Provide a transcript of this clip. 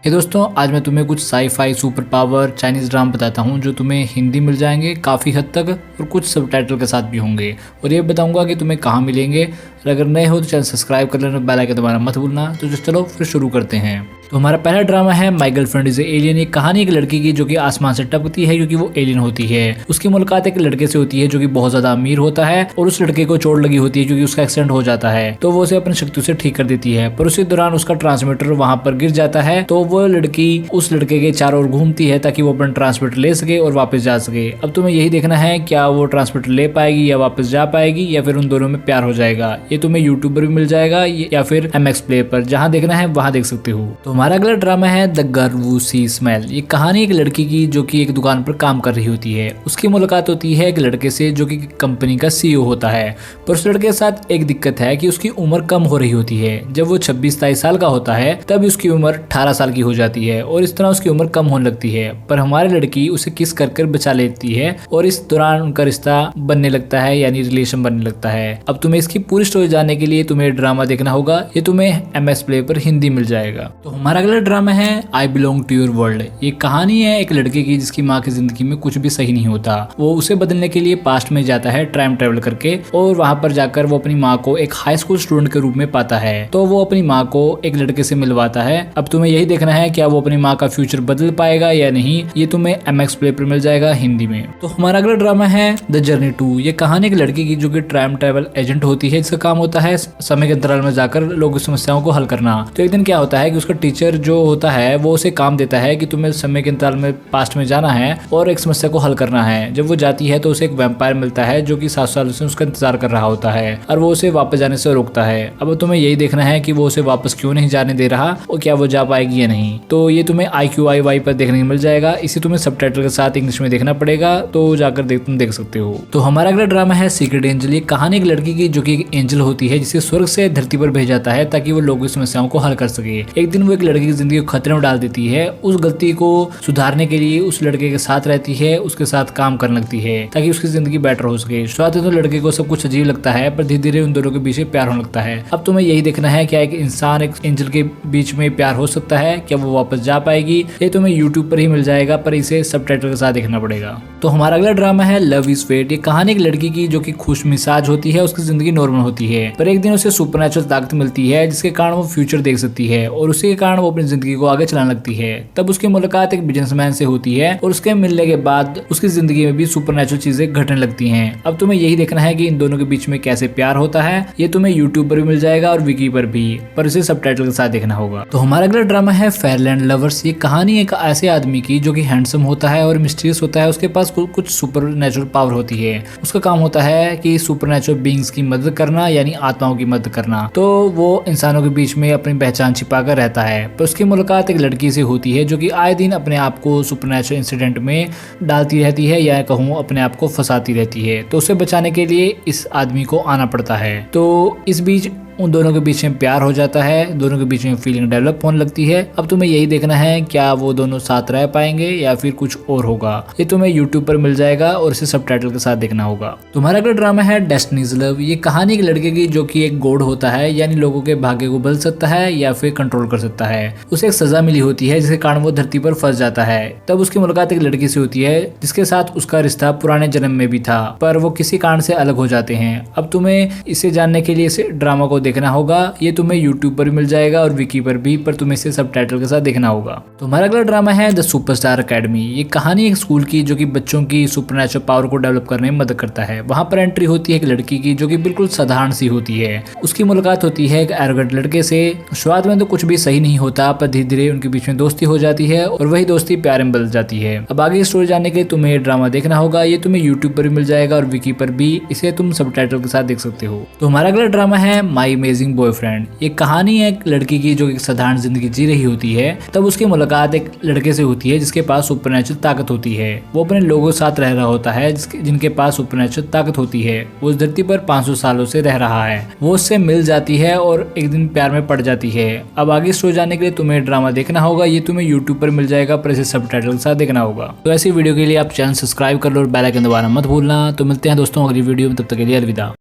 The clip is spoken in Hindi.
हे दोस्तों, आज मैं तुम्हें कुछ sci-fi super power Chinese drama बताता हूँ जो तुम्हें हिंदी मिल जाएंगे काफ़ी हद तक और कुछ सबटाइटल के साथ भी होंगे। और ये बताऊंगा कि तुम्हें कहाँ मिलेंगे। और अगर नए हो तो चैनल सब्सक्राइब कर लेना, बेल आइकन दबाना मत भूलना। तो चलो फिर शुरू करते हैं। तो हमारा पहला ड्रामा है माय गर्लफ्रेंड इज एलियन। ये कहानी एक लड़की की जो कि आसमान से टपकती है क्योंकि वो एलियन होती है। उसकी मुलाकात एक लड़के से होती है जो कि बहुत ज्यादा अमीर होता है और उस लड़के को चोट लगी होती है क्योंकि उसका एक्सीडेंट हो जाता है। तो वो उसे अपनी शक्ति से ठीक कर देती है, पर उसी दौरान उसका ट्रांसमीटर वहां पर गिर जाता है। तो वो लड़की उस लड़के के चारों ओर घूमती है ताकि वो अपना ट्रांसमीटर ले सके और वापस जा सके। अब तुम्हें यही देखना है क्या वो ट्रांसमीटर ले पाएगी या वापस जा पाएगी या फिर उन दोनों में प्यार हो जाएगा। ये तुम्हें यूट्यूब पर भी मिल जाएगा या फिर MX प्ले पर, जहाँ देखना है वहां देख सकते हो। तो हमारा अगला ड्रामा है the girl who see smell. ये कहानी एक लड़की की जो कि एक दुकान पर काम कर रही होती है। उसकी मुलाकात होती है एक लड़के से जो कि कंपनी का CEO होता है। पर उस लड़के के साथ एक दिक्कत है कि उसकी उम्र कम हो रही होती है। जब वो 26-27 साल का होता है तब उसकी उम्र 18 साल की हो जाती है और इस तरह उसकी उम्र कम होने लगती है। पर हमारी लड़की उसे किस कर बचा लेती है और इस दौरान उनका रिश्ता बनने लगता है, यानी रिलेशन बनने लगता है। अब तुम्हें इसकी पूरी स्टोरी जानने के लिए तुम्हें ड्रामा देखना होगा। ये तुम्हें MS प्ले पर हिंदी मिल जाएगा। तो हमारा अगला ड्रामा है I belong to your world. ये कहानी है एक लड़के की जिसकी माँ की जिंदगी में कुछ भी सही नहीं होता। वो उसे बदलने के लिए पास्ट में जाता है टाइम ट्रेवल करके और वहां पर जाकर वो अपनी माँ को एक हाई स्कूल स्टूडेंट के रूप में पाता है। तो वो अपनी माँ को एक लड़के से मिलवाता है। अब तुम्हें यही देखना है क्या वो अपनी माँ का फ्यूचर बदल पाएगा या नहीं। ये तुम्हें MX प्ले पर मिल जाएगा हिंदी में। तो हमारा अगला ड्रामा है द जर्नी 2। ये कहानी एक लड़की की जो कि टाइम ट्रेवल एजेंट होती है, जिसका काम होता है समय के अंतराल में जाकर लोगों की समस्याओं को हल करना। तो एक दिन क्या होता है कि उसका टीचर जो होता है वो उसे काम देता है कि तुम्हें समय के अंतराल में पास्ट में जाना है और एक समस्या को हल करना है। जब वो जाती है तो उसे एक वैम्पायर मिलता है जो कि 7 साल से उसका इंतजार कर रहा होता है और वो उसे वापस जाने से रोकता है। अब तुम्हें यही देखना है कि वो उसे वापस क्यों नहीं जाने दे रहा और क्या वो जा पाएगी या नहीं। तो ये तुम्हें IQIY पर देखने को मिल जाएगा। इसे तुम्हें सबटाइटल के साथ इंग्लिश में देखना पड़ेगा, तो जाकर तुम देख सकते हो। तो हमारा अगला ड्रामा है सीक्रेट एंजल। ये कहानी एक लड़की की जो कि एक एंजल होती है जिसे स्वर्ग से धरती पर भेजा जाता है ताकि वो लोगों की समस्याओं को हल कर सके। एक दिन वो एक लड़की की जिंदगी को खतरे में डाल देती है। उस गलती को सुधारने के लिए उस लड़के के साथ रहती है, उसके साथ काम करने लगती है ताकि उसकी जिंदगी बेटर हो सके। शुरुआत में तो लड़के को सब कुछ अजीब लगता है, पर धीरे धीरे उन दोनों के बीच में प्यार होने लगता है। अब तुम्हें यही देखना है क्या एक इंसान एक एंजल के बीच में प्यार हो सकता है, क्या वो वापस जा पाएगी। ये तुम्हें यूट्यूब पर ही मिल जाएगा, पर इसे सबटाइटल के साथ देखना पड़ेगा। तो हमारा अगला ड्रामा है लव इज फेट। ये कहानी एक लड़की की जो कि खुश मिजाज होती है, उसकी जिंदगी नॉर्मल होती है, पर एक दिन उसे सुपरनैचुरल ताकत मिलती है जिसके कारण वो फ्यूचर देख सकती है और उसी के कारण वो अपनी जिंदगी को आगे चलाने लगती है। तब उसकी मुलाकात एक बिजनेसमैन से होती है और उसके मिलने के बाद उसकी जिंदगी में भी सुपरनैचुरल चीजें घटने लगती हैं। अब तुम्हें यही देखना है कि इन दोनों के बीच में कैसे प्यार होता है। ये तुम्हें यूट्यूब पर भी मिल जाएगा और विकी पर भी, पर इसे सबटाइटल के साथ देखना होगा। तो हमारा अगला ड्रामा है फेयरलैंड लवर्स। ये कहानी एक ऐसे आदमी की जो कि हैंडसम होता है और मिस्टीरियस होता है। उसके पास कुछ सुपरनैचुरल पावर होती है। उसका काम होता है कि सुपरनैचुरल बीइंग्स की मदद करना, यानी आत्माओं की मदद करना। तो वो इंसानों के बीच में अपनी पहचान छिपाकर रहता है। पर उसकी मुलाकात एक लड़की से होती है जो कि आए दिन अपने आप को सुपरनैचुरल इंसिडेंट में डालती रहती है, या कहूँ अपने आप को फंसाती रहती है। तो उसे बचाने के लिए इस आदमी को आना पड़ता है। तो इस बीच उन दोनों के बीच में प्यार हो जाता है, दोनों के बीच में फीलिंग डेवलप होने लगती है। अब तुम्हें यही देखना है क्या वो दोनों साथ रह पाएंगे या फिर कुछ और होगा। ये तुम्हें यूट्यूब पर मिल जाएगा और इसे सबटाइटल के साथ देखना होगा। तुम्हारा अगला ड्रामा है डेस्टिनीज लव। ये कहानी एक लड़के की जो कि एक गॉड होता है, यानी लोगों के भाग्य को बदल सकता है या फिर कंट्रोल कर सकता है। उसे एक सजा मिली होती है जिसके कारण वो धरती पर फंस जाता है। तब उसकी मुलाकात एक लड़की से होती है जिसके साथ उसका रिश्ता पुराने जन्म में भी था, पर वो किसी कारण से अलग हो जाते हैं। अब तुम्हें इसे जानने के लिए इसे ड्रामा को देखना होगा। ये तुम्हें यूट्यूब पर मिल जाएगा और विकी पर भी, पर तुम्हें इसे सबटाइटल के साथ देखना होगा। तो हमारा अगला ड्रामा है द सुपरस्टार अकेडमी। ये कहानी एक स्कूल की जो कि बच्चों की सुपरनैचुरल पावर को डेवलप करने में मदद करता है। वहां पर एंट्री होती है एक लड़की की जो कि बिल्कुल साधारण सी होती है। उसकी मुलाकात होती है एक एरोगेंट लड़के से। शुरुआत में तो कुछ भी सही नहीं होता, पर धीरे धीरे उनके बीच में दोस्ती हो जाती है और वही दोस्ती प्यार में बदल जाती है। अब आगे स्टोरी जानने के लिए तुम्हें ये ड्रामा देखना होगा। ये तुम्हें यूट्यूब पर भी मिल जाएगा और विकी पर भी, इसे तुम सबटाइटल के साथ देख सकते हो। तो हमारा अगला ड्रामा है माई अमेजिंग बॉयफ्रेंड। ये कहानी है एक लड़की की जो एक साधारण जिंदगी जी रही होती है। तब उसकी मुलाकात एक लड़के से होती है जिसके पास सुपरनैचुरल ताकत होती है। वो अपने लोगों के साथ रह रहा होता है जिनके पास सुपरनैचुरल ताकत होती है। वो इस धरती पर 500 सालों से रह रहा है। वो उससे मिल जाती है और एक दिन प्यार में पड़ जाती है। अब आगे स्टोरी जानने के लिए तुम्हें ड्रामा देखना होगा। ये तुम्हें यूट्यूब पर मिल जाएगा, पर इसे सबटाइटल के साथ देखना होगा। तो ऐसी वीडियो के लिए आप चैनल सब्सक्राइब कर लो और बेल आइकन दबाना मत भूलना। तो मिलते हैं दोस्तों अगली वीडियो में, तब तक के लिए अलविदा।